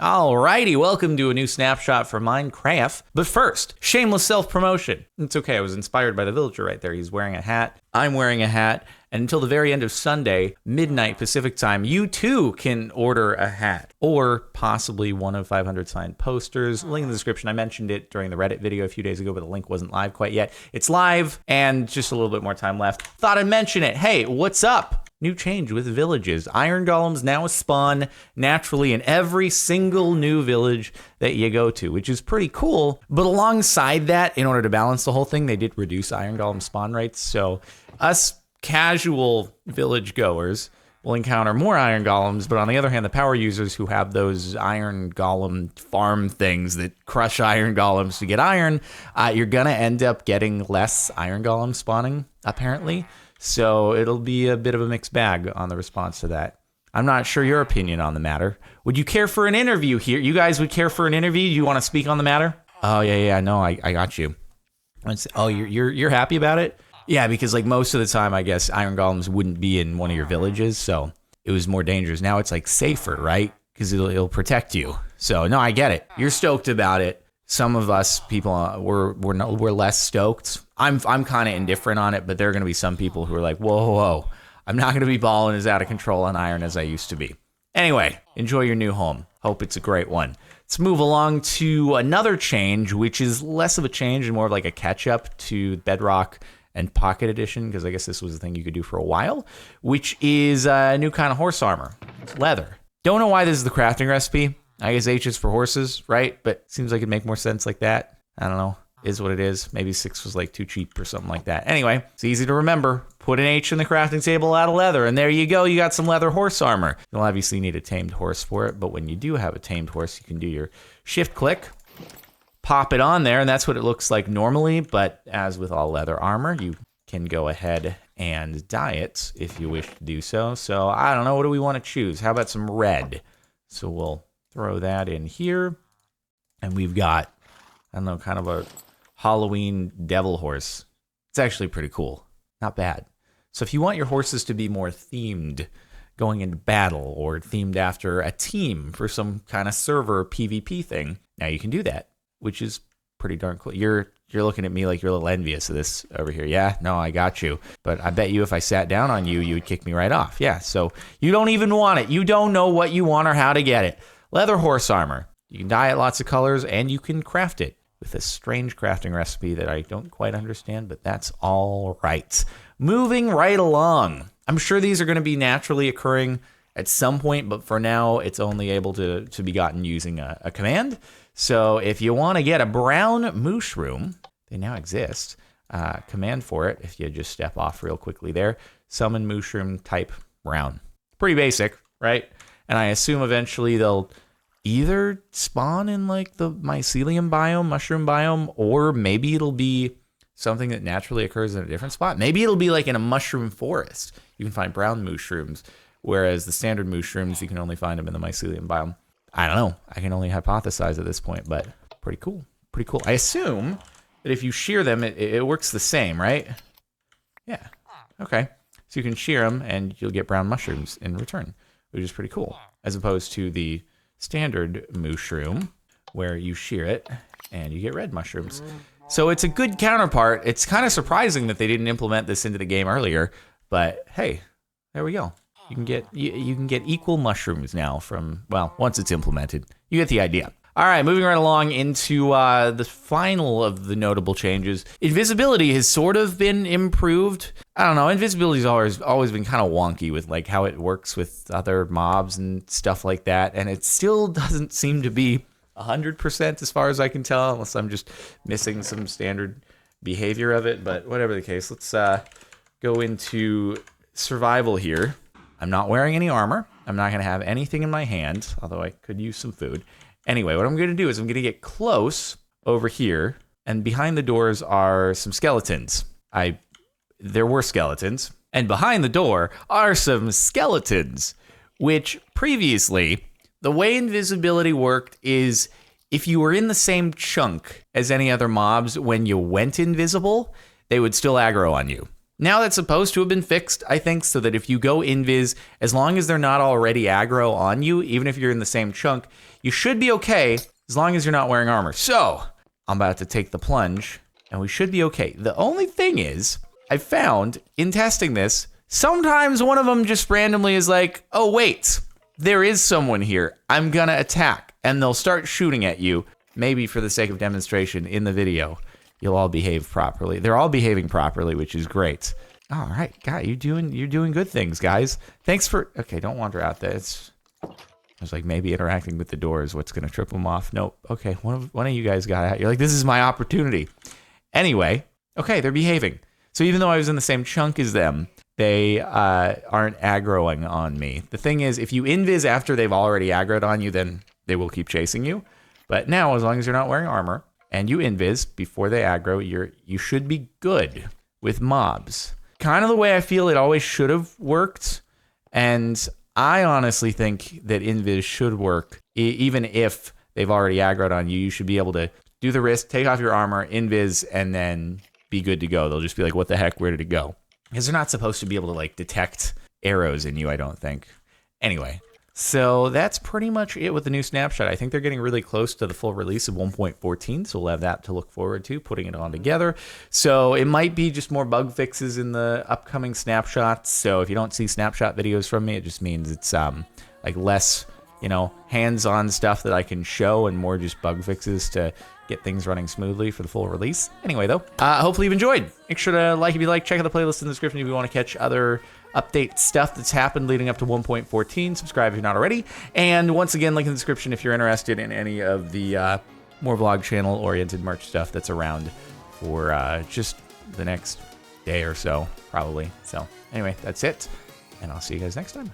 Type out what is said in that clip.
Alrighty, welcome to a new snapshot for Minecraft. But first, shameless self-promotion. It's okay, I was inspired by the villager right there. He's wearing a hat, I'm wearing a hat, and until the very end of Sunday, midnight Pacific time, you too can order a hat. Or possibly one of 500 signed posters. Link in the description. I mentioned it during the Reddit video a few days ago, but the link wasn't live quite yet. It's live, and just a little bit more time left. Thought I'd mention it. Hey, what's up? New change with villages. Iron golems now spawn naturally in every single new village that you go to, which is pretty cool. But alongside that, in order to balance the whole thing, they did reduce iron golem spawn rates. So us casual village goers will encounter more iron golems, but on the other hand, the power users who have those iron golem farm things that crush iron golems to get iron, you're gonna end up getting less iron golem spawning, apparently. So it'll be a bit of a mixed bag on the response to that. I'm not sure your opinion on the matter. Would you care for an interview here? You guys would care for an interview? Do you want to speak on the matter? Oh, yeah, no, I got you. Oh, you're happy about it? Yeah, because like most of the time, I guess iron golems wouldn't be in one of your villages, so it was more dangerous. Now it's like safer, right? Because it'll protect you. So no, I get it. You're stoked about it. Some of us people we're less stoked. I'm kind of indifferent on it, but there are going to be some people who are like, whoa, I'm not going to be balling as out of control on iron as I used to be. Anyway, enjoy your new home. Hope it's a great one. Let's move along to another change, which is less of a change and more of like a catch up to Bedrock and Pocket Edition, because I guess this was the thing you could do for a while, which is a new kind of horse armor. It's leather. Don't know why this is the crafting recipe. I guess H is for horses, right? But seems like it'd make more sense like that. I don't know. Is what it is. Maybe 6 was like too cheap or something like that. Anyway, it's easy to remember. Put an H in the crafting table out of leather, and there you go. You got some leather horse armor. You'll obviously need a tamed horse for it, but when you do have a tamed horse, you can do your shift click, pop it on there, and that's what it looks like normally. But as with all leather armor, you can go ahead and dye it if you wish to do so. So I don't know. What do we want to choose? How about some red? So we'll throw that in here, and we've got, I don't know, kind of a Halloween devil horse. It's actually pretty cool. Not bad. So if you want your horses to be more themed going into battle or themed after a team for some kind of server PvP thing, now you can do that, which is pretty darn cool. You're looking at me like you're a little envious of this over here. Yeah, no, I got you. But I bet you if I sat down on you, you would kick me right off. Yeah, so you don't even want it. You don't know what you want or how to get it. Leather horse armor. You can dye it lots of colors, and you can craft it with a strange crafting recipe that I don't quite understand, but that's all right. Moving right along. I'm sure these are going to be naturally occurring at some point, but for now, it's only able to be gotten using a command. So if you want to get a brown mooshroom, they now exist. Command for it, if you just step off real quickly there. Summon mooshroom type brown. Pretty basic, right? And I assume eventually they'll either spawn in like the mycelium biome, mushroom biome, or maybe it'll be something that naturally occurs in a different spot. Maybe it'll be like in a mushroom forest. You can find brown mooshrooms, whereas the standard mooshrooms, you can only find them in the mycelium biome. I don't know. I can only hypothesize at this point, but pretty cool. Pretty cool. I assume that if you shear them, it works the same, right? Yeah. Okay. So you can shear them and you'll get brown mushrooms in return, which is pretty cool, as opposed to the standard mooshroom where you shear it and you get red mushrooms. So it's a good counterpart. It's kind of surprising that they didn't implement this into the game earlier, but hey, there we go. You can get equal mushrooms now from, well, once it's implemented. You get the idea. All right, moving right along into the final of the notable changes. Invisibility has sort of been improved. I don't know, invisibility's always been kind of wonky with like how it works with other mobs and stuff like that, and it still doesn't seem to be 100% as far as I can tell, unless I'm just missing some standard behavior of it, but whatever the case, let's go into survival here. I'm not wearing any armor. I'm not going to have anything in my hand, although I could use some food. Anyway, what I'm going to do is I'm going to get close over here, and behind the doors are some skeletons. There were skeletons, and behind the door are some skeletons, which previously, the way invisibility worked is if you were in the same chunk as any other mobs when you went invisible, they would still aggro on you. Now that's supposed to have been fixed, I think, so that if you go invis, as long as they're not already aggro on you, even if you're in the same chunk, you should be okay as long as you're not wearing armor. So I'm about to take the plunge and we should be okay. The only thing is, I found in testing this, sometimes one of them just randomly is like, oh wait, there is someone here. I'm gonna attack. And they'll start shooting at you, maybe for the sake of demonstration in the video. You'll all behave properly. They're all behaving properly, which is great. All right, God, you're doing good things, guys. Thanks for, okay, don't wander out there. I was like, maybe interacting with the door is what's gonna trip them off. Nope, okay, one of you guys got out. You're like, this is my opportunity. Anyway, okay, they're behaving. So even though I was in the same chunk as them, they aren't aggroing on me. The thing is, if you invis after they've already aggroed on you, then they will keep chasing you. But now, as long as you're not wearing armor and you invis before they aggro, you should be good with mobs. Kind of the way I feel it always should have worked. And I honestly think that invis should work. Even if they've already aggroed on you, you should be able to do the risk, take off your armor, invis, and then be good to go. They'll just be like, what the heck, where did it go? Because they're not supposed to be able to like detect arrows in you, I don't think. Anyway, so that's pretty much it with the new snapshot. I think they're getting really close to the full release of 1.14, so we'll have that to look forward to, putting it on together. So it might be just more bug fixes in the upcoming snapshots. So if you don't see snapshot videos from me, it just means it's like less, hands-on stuff that I can show and more just bug fixes to get things running smoothly for the full release. Anyway, though, hopefully you've enjoyed. Make sure to like if you like. Check out the playlist in the description if you want to catch other update stuff that's happened leading up to 1.14. Subscribe if you're not already. And once again, link in the description if you're interested in any of the more vlog channel-oriented merch stuff that's around for just the next day or so, probably. So anyway, that's it, and I'll see you guys next time.